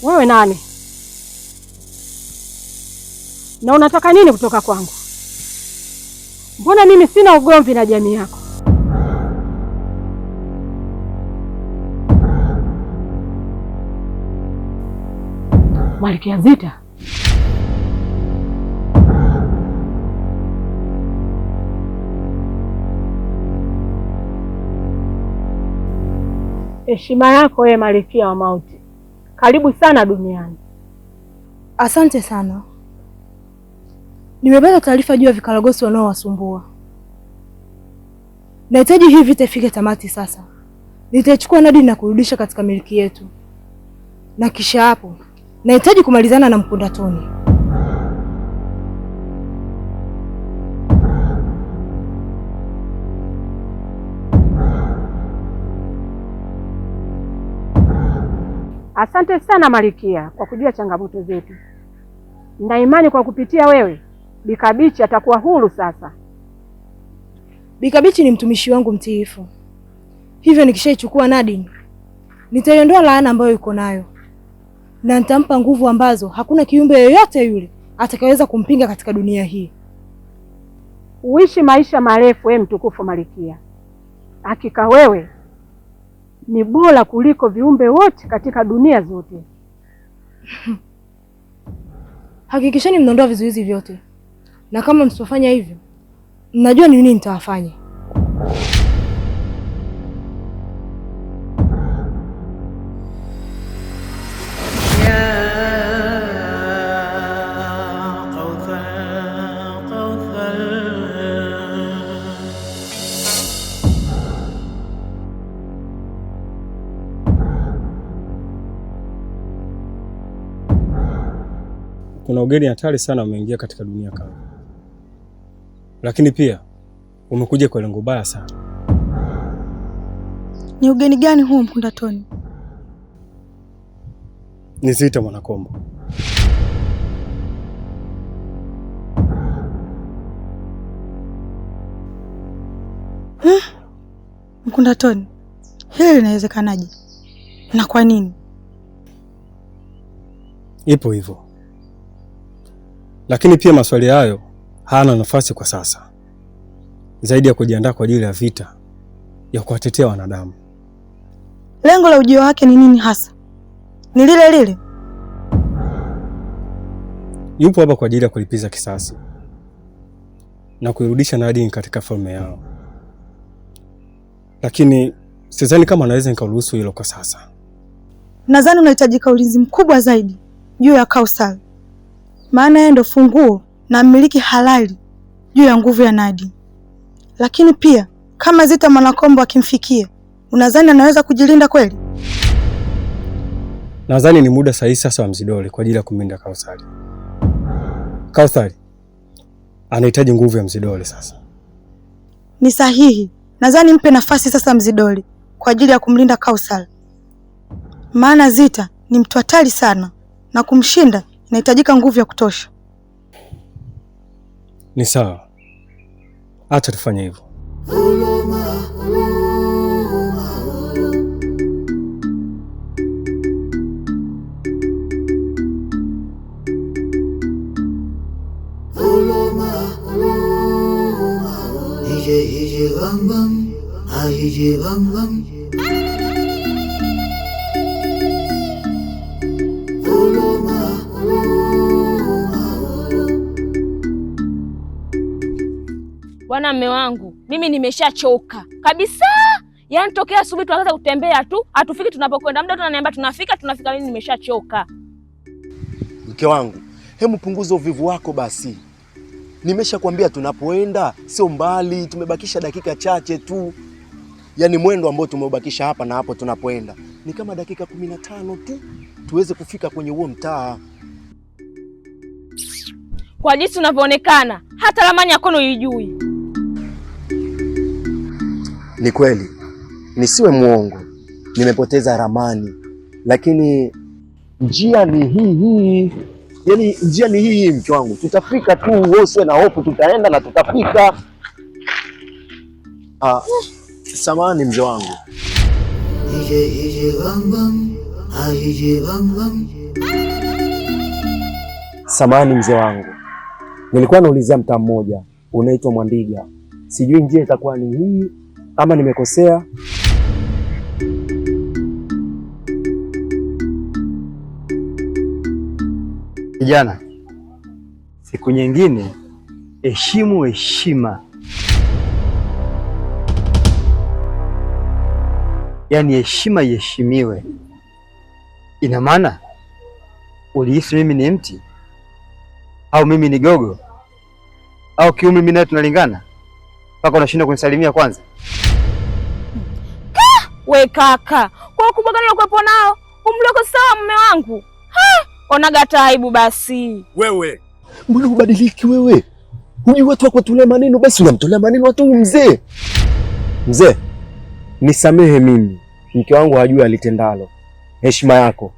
Wewe nani? Na unataka nini kutoka kwangu? Mbona mimi sina ugomvi na jamii yako? Malkia Zita. Heshima yako wewe Malkia wa Mauti. Karibu sana duniani. Asante sana. Nimepata taarifa juu ya vikaragosi wanaowasumbua. Nahitaji hii vita ifike tamati sasa. Nitachukua Nadine na kurudisha katika miliki yetu. Na kisha hapo, nahitaji kumalizana na Mkundatoni. Asante sana Malkia kwa kujua changamoto zetu. Na imani kwa kupitia wewe, Bikabichi atakuwa huru sasa. Bikabichi ni mtumishi wangu mtiifu. Hivyo nikishaichukua Nadine, nitaiondoa laana ambayo yuko nayo. Na nitampa nguvu ambazo hakuna kiumbe yoyote yule atakayeweza kumpinga katika dunia hii. Uishi maisha marefu wewe mtukufu Malkia. Hakika wewe ni bora kuliko viumbe wote katika dunia zote. Hakikisheni mnaondoa vizuizi vyote. Na kama msipofanya hivyo, mnajua ni nini nitawafanya. Kuna ugeni hatari sana umeingia katika dunia kavu. Lakini pia umekuja kwa lengo baya sana. Ni ugeni gani huu Mkundatoni? Ni Zita Mwanakombo. Mkundatoni, hili linawezekanaje? Na kwa nini? Ipo hivyo. Lakini pia maswali hayo hana nafasi kwa sasa. Zaidi ya kujiandaa kwa ajili ya vita ya kuwatetea wanadamu. Lengo la ujio wake ni nini hasa? Ni lile lile? Yupo hapa kwa ajili ya kulipiza kisasi na kuirudisha Nadine katika falme yao. Lakini sidhani kama naweza nikaruhusu hilo kwa sasa. Nadhani unahitajika ulinzi mkubwa zaidi juu ya Kausar. Maana yeye ndo funguo na mmiliki halali juu ya nguvu ya Nadine. Lakini pia kama Zita Mwanakombo akimfikia, unadhani anaweza kujilinda kweli? Nadhani ni muda sahihi sasa wa Mzidole kwa ajili ya kumlinda Kausar. Kausar anahitaji nguvu ya Mzidole sasa. Ni sahihi. Nadhani mpe nafasi sasa Mzidole kwa ajili ya kumlinda Kausar. Maana Zita ni mtu hatari sana na kumshinda inahitajika nguvu ya kutosha. Ni sawa. Acha tufanye hivyo. Bwana mme wangu, mimi nimeshachoka kabisa. Yaani tokea asubuhi tuanza kutembea tu, hatufiki tunapokwenda. Muda tunaniambia tunafika, mimi nimeshachoka. Mke wangu, hebu punguza uvivu wako basi. Nimeshakwambia tunapoenda sio mbali, tumebakisha dakika chache tu. Yaani mwendo ambao tumeubakisha hapa na hapo tunapoenda ni kama dakika 15 tu tuweze kufika kwenye huo mtaa. Kwa jinsi unavyoonekana, hata ramani yako hujui. Ni kweli, nisiwe muongo, nimepoteza ramani, lakini njia ni hii. Yaani njia ni hii mke wangu, tutafika tu, wewe usiwe na hofu, tutaenda na tutafika. Samahani mzee wangu. Samahani mzee wangu, nilikuwa naulizia mtaa mmoja unaitwa Mwandiga, sijui njia itakuwa ni hii ama nimekosea. Kijana, siku nyingine heshimu heshima, yaani heshima iheshimiwe. Ina maana ulihisi mimi ni mti au mimi ni gogo au kiumri mimi naye tunalingana mpaka unashindwa kunisalimia kwanza? We kaka, kwa ukubwa gani ulikuwepo nao? Umri wako sawa mume wangu. Onaga taibu basi. Wewe mbona ubadiliki wewe? Hujui watu wako tulee maneno, basi unamtolea maneno watu mzee. Mzee, nisamehe mimi, mke wangu hajui alitendalo. Heshima yako.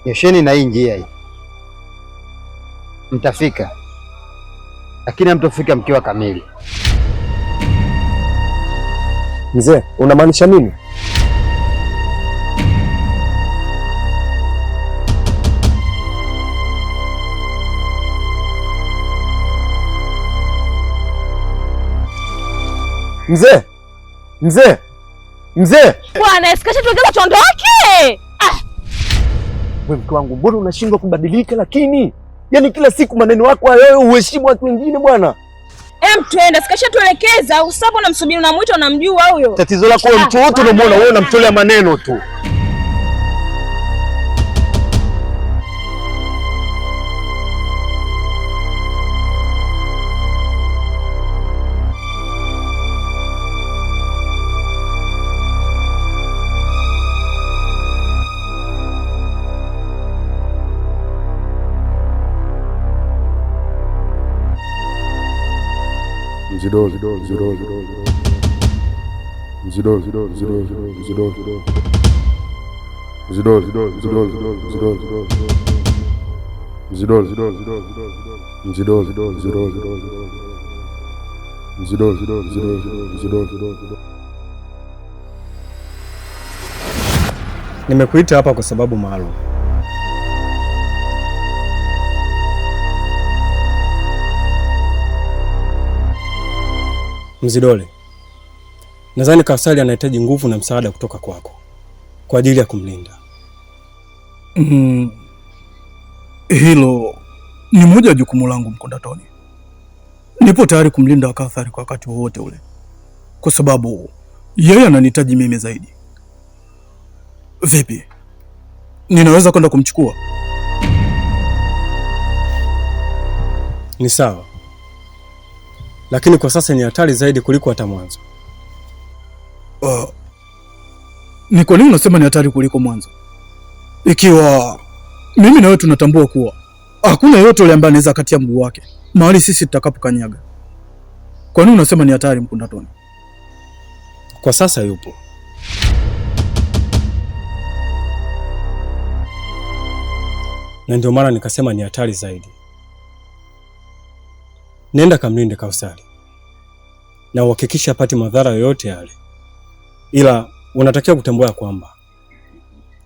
Yosheni na hii njia hii mtafika, lakini hamtofika mkiwa kamili. Mzee, unamaanisha nini? Mzee! Mzee! Mzee! Bwana, isikasha tuwekeza chondoke. Wewe mke wangu, mbona unashindwa kubadilika lakini? Yaani kila siku maneno yako hayo, uheshimu watu wengine bwana. Twende, sikasha tuelekeza, usapo unamsubiri unamwita unamjua huyo. Tatizo lako wewe, mtu wote unamwona wewe unamtolea maneno tu. Nimekuita hapa kwa sababu maalum. Mzidole, nadhani Kausali anahitaji nguvu na msaada kutoka kwako kwa ajili ya kumlinda. Hilo ni moja ya jukumu langu Mkondatoni. Nipo tayari kumlinda Kausali kwa wakati wowote ule, kwa sababu yeye ananihitaji mimi zaidi. Vipi, ninaweza kwenda kumchukua? Ni sawa, lakini kwa sasa ni hatari zaidi kuliko hata mwanzo. Ni kwa nini unasema ni hatari kuliko mwanzo, ikiwa mimi na wewe tunatambua kuwa hakuna yote yule ambaye anaweza katia mguu wake mahali sisi tutakapokanyaga? Kwa nini unasema ni hatari, Mkondatoni? Kwa sasa yupo, na ndio maana nikasema ni hatari zaidi. Nenda kamlinde Kausali na uhakikishe hapati madhara yoyote yale, ila unatakiwa kutambua kwamba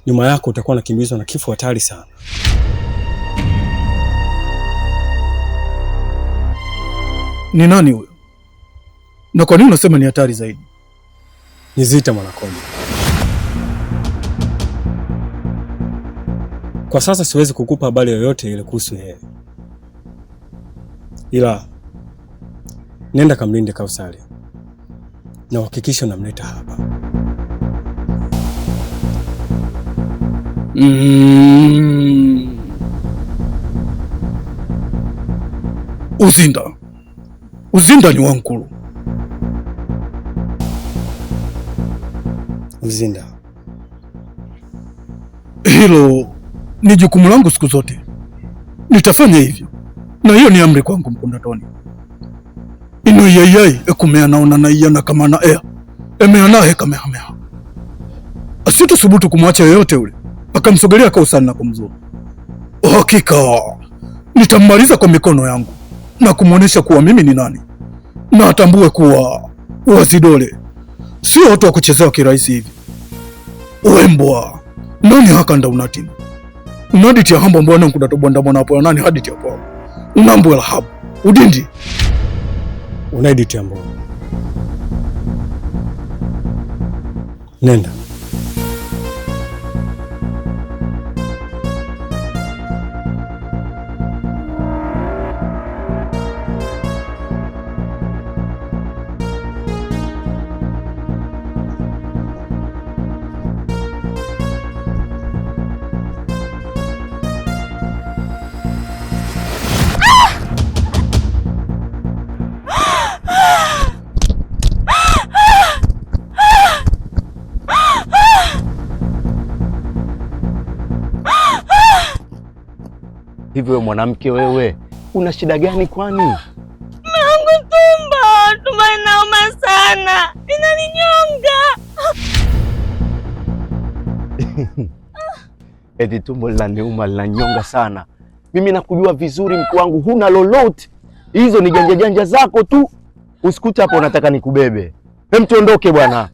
nyuma yako utakuwa unakimbizwa na kifo hatari sana. Ni nani huyo? Na kwa nini unasema ni hatari zaidi? Ni Zita Mwanakombe. Kwa sasa siwezi kukupa habari yoyote ile kuhusu yeye, ila nenda kamlinde Kausali na uhakikishe unamleta hapa. Uzinda ni wankulu. Uzinda, hilo ni jukumu langu siku zote, nitafanya hivyo, na hiyo ni amri kwangu Mkondatoni. Ino yeyai ekumeanaona na iyana kama na ea emeanahe kamehamea. Asitasubutu kumwacha yoyote ule akamsogelea Kausali na kumzuru. Hakika nitammaliza kwa mikono yangu na kumwonyesha kuwa mimi ni nani, na atambue kuwa Wazidole sio watu wa kuchezewa kirahisi hivi. Wembwa nani hakanda unatina unaditi ya hambo mbwana nkudatobwanda mwana hapo nani haditi hapo unambo la hapo udindi unaiditi ambo nenda. Hivi wewe mwanamke wewe, una shida gani kwani? Mangu tumbo inauma sana. Inaninyonga. Eti tumbo linaniuma linanyonga sana. Mimi nakujua vizuri mke wangu, huna lolote. Hizo ni janja janja zako tu. Usikute hapo unataka nikubebe. Hem, tuondoke bwana.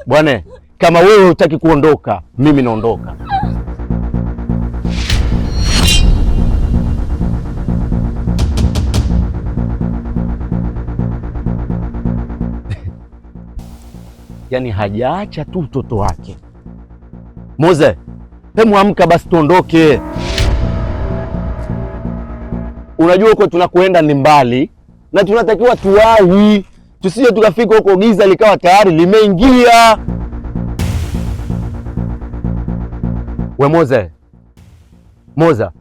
Bwana, kama wewe hutaki kuondoka, mimi naondoka. Yaani hajaacha tu mtoto wake. Moze, hemu amka basi tuondoke. Unajua huko tunakoenda ni mbali na tunatakiwa tuwahi. Tusije tukafika huko giza likawa tayari limeingia. We Moze. Moza.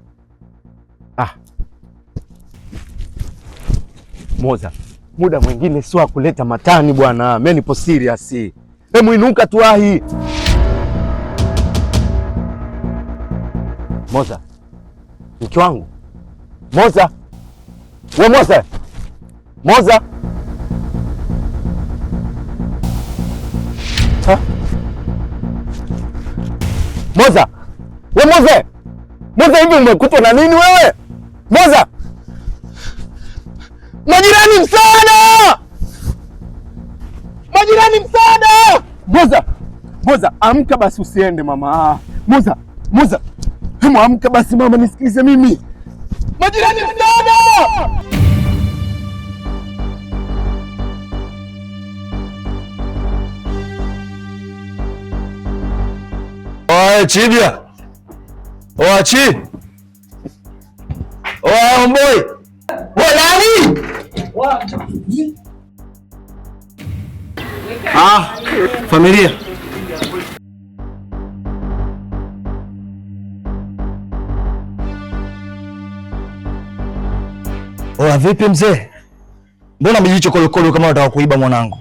Moza. Muda mwingine sio kuleta matani bwana. Mimi nipo serious. Hemu inuka tuwahi. Moza. Mke wangu. Moza. We Moza. Moza. Ha? Moza. We Moza. Moza, hivi umekutwa na nini wewe? Moza. Majirani msaada! Majirani msaada! Moza. Moza, amka basi usiende mama. Moza. Moza. Hemu amka basi mama, nisikilize mimi. Majirani msaada! Oye Chibia. Oye Chi. Oye Mboi. Oye nani? Familia. Oya vipi mzee? Mbona mjicho kolokolo kama unataka kuiba mwanangu?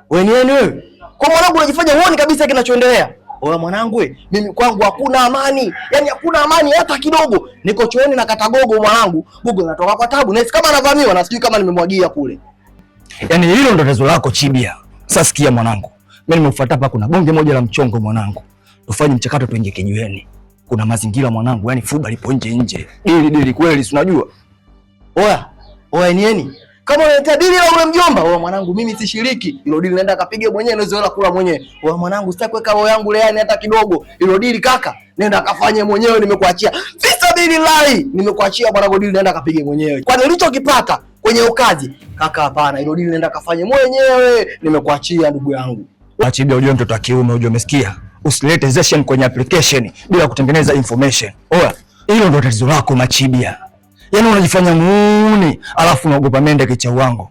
Wewe ni nani wewe? Kwa mwanangu unajifanya huoni kabisa kinachoendelea. Oya mwanangu, mimi kwangu hakuna amani. Yaani hakuna amani hata kidogo. Niko chooni na kata gogo mwanangu. Gogo linatoka kwa tabu. Na kama anavamiwa na sijui kama nimemwagia kule. Yaani hilo ndo tatizo lako Chibia. Sasa sikia mwanangu. Mimi nimekufuata hapa, kuna bonge moja la mchongo mwanangu. Tufanye mchakato tuingie kijiweni. Kuna mazingira mwanangu, yani fuba lipo nje. Dili kweli si unajua? Oya nieni. Kama unaleta dili la ule mjomba, oya mwanangu mimi sishiriki. Hilo dili naenda kapige mwenyewe, naweza kula mwenyewe. Oya mwanangu sitaki kuweka roho yangu leani hata kidogo. Hilo dili kaka, nenda kafanye mwenyewe, nimekuachia. Fisabilillahi, nimekuachia mwanangu, dili naenda kapige mwenyewe. Kwani ulichokipata kwenye ukazi? Kaka hapana, hilo dili naenda kafanye mwenyewe, nimekuachia ndugu yangu. Achibia ujue mtoto wa kiume, ujue umesikia? Usilete session kwenye application bila kutengeneza information. Oya, hilo ndo tatizo lako Machibia. Yaani unajifanya muuni, alafu unaogopa mende kichau wangu.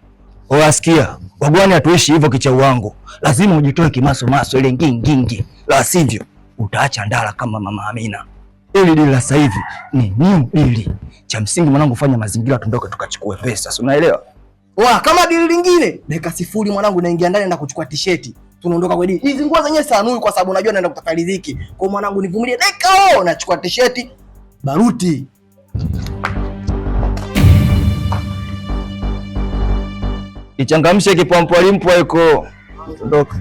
Oya sikia, wagwani hatuishi hivyo kichau wangu. Lazima ujitoe kimaso ile ngingi. La sivyo, utaacha ndala kama Mama Amina. Ili dili la sasa hivi ni new dili. Cha msingi mwanangu, fanya mazingira tuondoke tukachukue pesa. Si unaelewa? Oya, kama dili lingine, dakika 0 mwanangu naingia ndani na kuchukua t-shirt. Tunaondoka kwa dili. Hizi nguo zenyewe sanui kwa sababu unajua naenda kutafuta riziki. Kwa mwanangu nivumilie dakika nachukua t-shirt, baruti. Ichangamshe kipwampwa limpwa iko. Ondoka.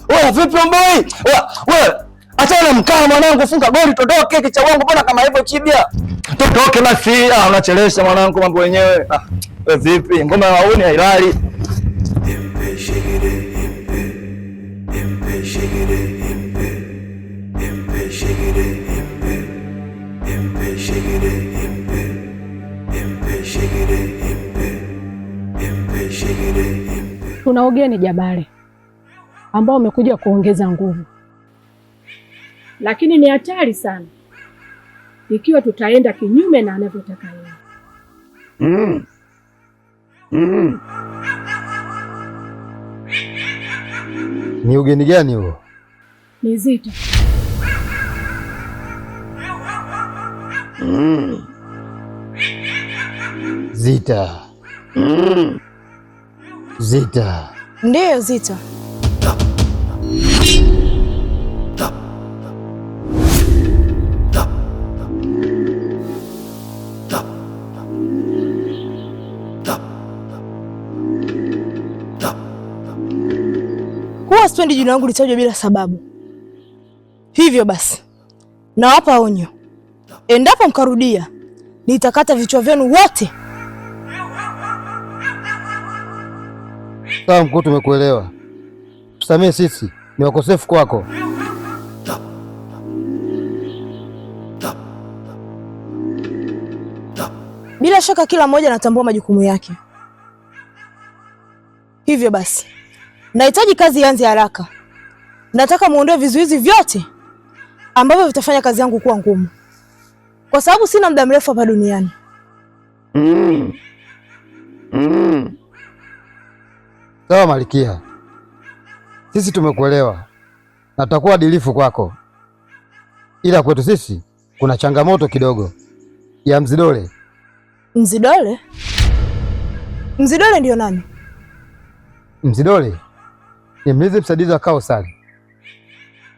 Oya vipi mboi? Oya, Achana mkaa mwanangu, funga goli totoke kicha wangu, mbona kama hivyo chibia? Totoke basi. Unachelesha mwanangu mambo yenyewe. Wewe vipi? Ngoma ya wauni hailali. Tuna ugeni Jabale ambao umekuja kuongeza nguvu, lakini ni hatari sana ikiwa tutaenda kinyume na anavyotaka yeye. Ni ugeni gani huo? Ni Zita. Zita. Zita. Ndiyo Zita. Huwa sipendi jina langu litajwa bila sababu. Hivyo basi, nawapa onyo. Endapo mkarudia, nitakata vichwa vyenu wote. Sawa mkuu, tumekuelewa. Tusamehe, sisi ni wakosefu kwako. Bila shaka kila mmoja anatambua majukumu yake. Hivyo basi, nahitaji kazi ianze haraka. Nataka muondoe vizuizi vyote ambavyo vitafanya kazi yangu kuwa ngumu, kwa sababu sina muda mrefu hapa duniani. Sawa Malkia, sisi tumekuelewa na tutakuwa adilifu kwako, ila kwetu sisi kuna changamoto kidogo ya Mzidole. Mzidole? Mzidole ndio nani? Mzidole ni mlinzi msaidizi wa Kausari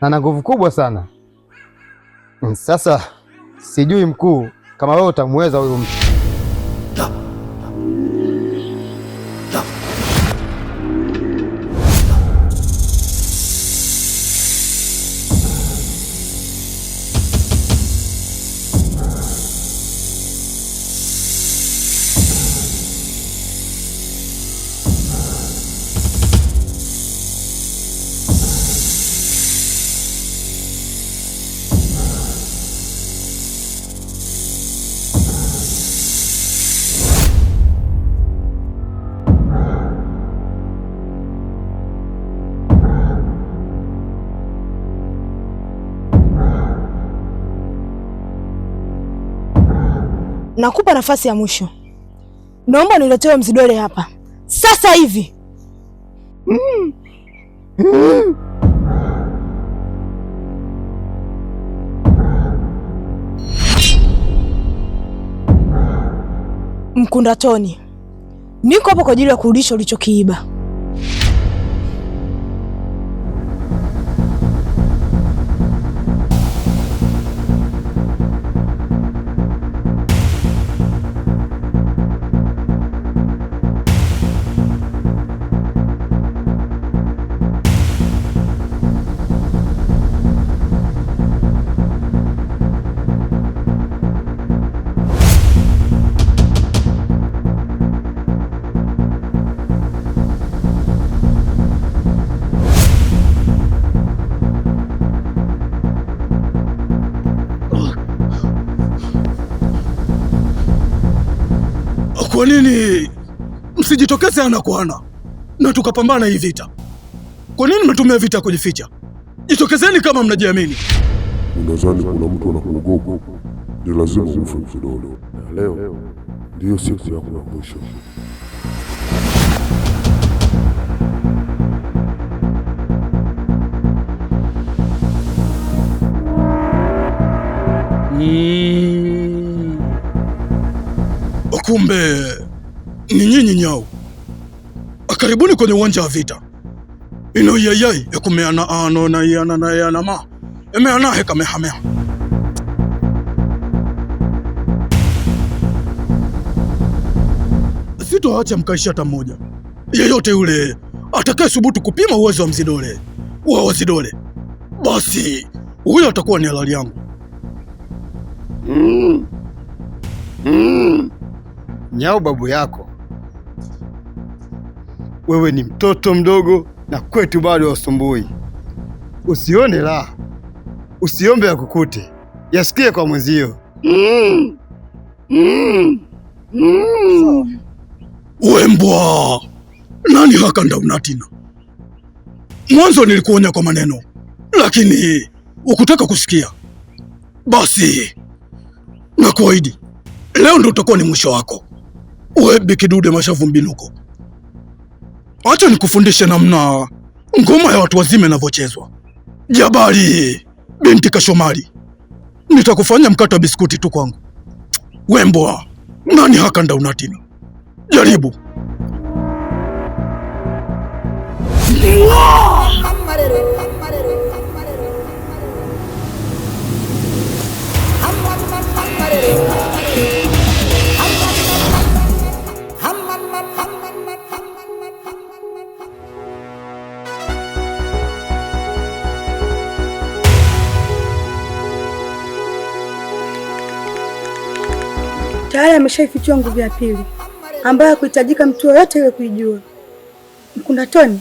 na ana nguvu kubwa sana. Sasa sijui mkuu kama wewe utamweza huyu mtu. Nakupa nafasi ya mwisho. Naomba niletewe Mzidole hapa sasa hivi. Mkundatoni, niko hapo kwa ajili ya kurudisha ulichokiiba. Kwa nini msijitokeze ana kwa ana na tukapambana hii vita? Kwa nini mnatumia vita kujificha? Jitokezeni kama mnajiamini. Unadhani kuna mtu anakuogopa? Ni lazima ufe Mzidole, na leo ndiyo siku yako ya mwisho. Kumbe ni nyinyi nyau. Karibuni kwenye uwanja wa vita. Ino yayai ekumeana ano na yana na yana ma emeana hekamehamea. Sitoacha mkaisha hata mmoja. Yeyote yule atakaye subutu kupima uwezo wa Mzidole wa Wazidole, basi huyo atakuwa ni halali yangu. Nyau babu yako, wewe ni mtoto mdogo na kwetu bado wasumbui. Usione la, usiombe ya kukute, yasikie kwa mwenzio. Wembwa, nani hakanda unatina? Mwanzo nilikuonya kwa maneno, lakini ukutaka kusikia. Basi nakuahidi leo ndo utakuwa ni mwisho wako. Wewe kidude mashavu mbinuko. Acha nikufundishe namna ngoma ya watu wazima inavyochezwa. Jabari binti Kashomari, nitakufanya mkate wa biskuti tu kwangu. Wembwa, nani hakanda unatina? Jaribu. Tayari ameshaifichua nguvu ya pili ambayo hakuhitajika mtu yoyote ile kuijua. Mkundatoni,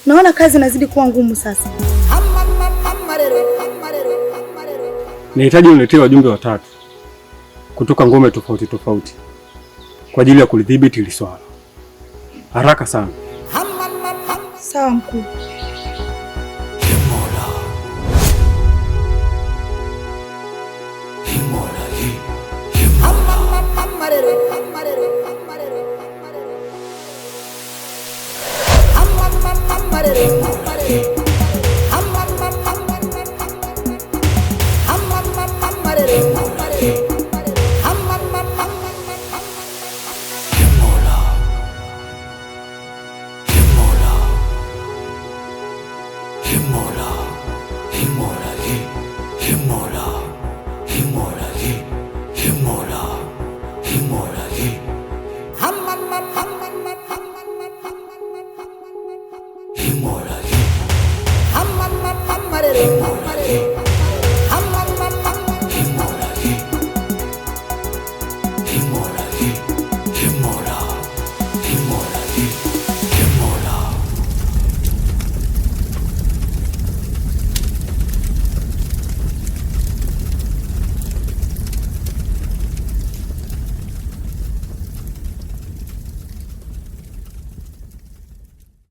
naona kazi inazidi kuwa ngumu sasa. Nahitaji uniletee wajumbe watatu kutoka ngome tofauti tofauti kwa ajili ya kulidhibiti hili swala haraka sana. Sawa mkuu. Amarelo.